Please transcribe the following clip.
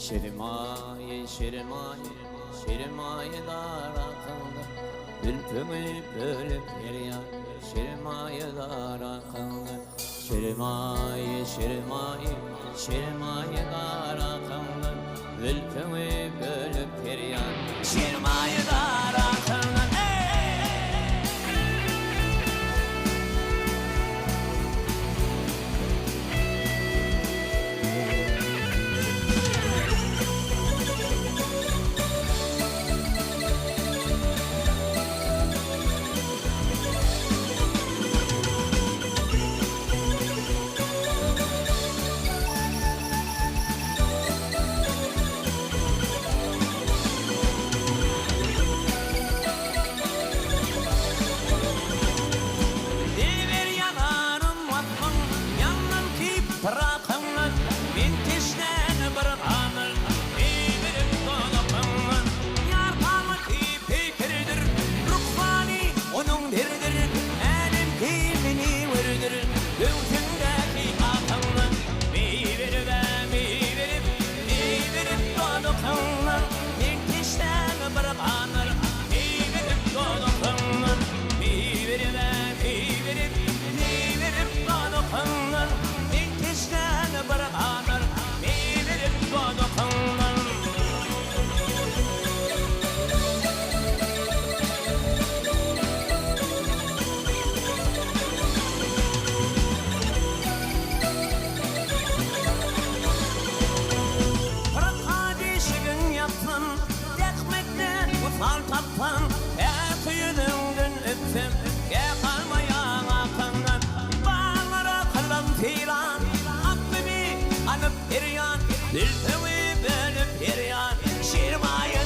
Şirmaye, şirmaye, şirmaye dar akıllı. Ülpümü bölüp yeriya, şirmaye dar akıllı. Şirmaye, şirmaye, şirmaye dar akıllı. Ülpümü bölüp yeriya, şirmaye dar akıllı. Bırakınlar, bitişten bırakınlar, birbirine dolanıpınlar. Yarkanlık fikirdir, ruhsani onun deridir. Elim kimini vurdur, göğsündeki akınlar. Birbirine dolanıpınlar, bitişten bırakınlar, birbirine dolanıpınlar. Birbirine dolanıpınlar. Bırakanlar, birbirine dolanıpınlar. Bırak hadi şıkın yapsın, ekmekten utan tapsan. Kuyunundan öpsem, kalmayan akınlar. Bağlara kırdım filan, anıp eriyan, diltimi bölüp eriyan, şirmaye